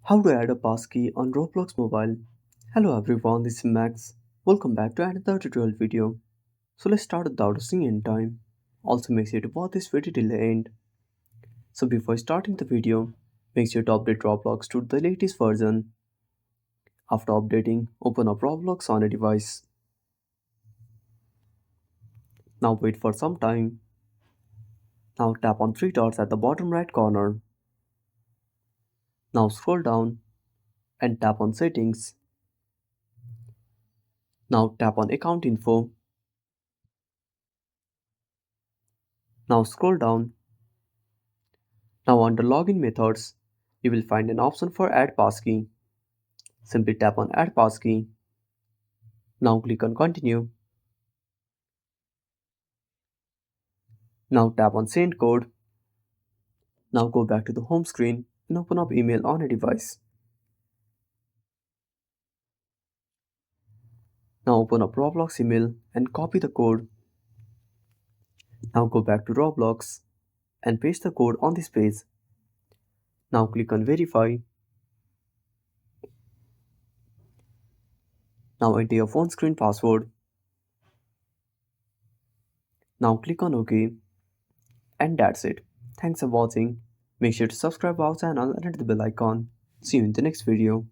How to add a passkey on Roblox mobile. Hello everyone, this is Max. Welcome back to another tutorial video. So let's start without wasting any time. Also make sure to watch this video till the end. So before starting the video, make sure to update Roblox to the latest version. After updating, open up Roblox on a device. Now wait for some time. Now tap on three dots at the bottom right corner. Now scroll down and tap on settings. Now tap on account info. Now scroll down. Now under login methods, you will find an option for add passkey. Simply tap on add passkey. Now click on continue. Now tap on send code. Now go back to the home screen and open up email on a device. Now open up Roblox email and copy the code. Now go back to Roblox and paste the code on this page. Now click on verify. Now enter your phone screen password. Now click on OK. And that's it. Thanks for watching. Make sure to subscribe our channel and hit the bell icon. See you in the next video.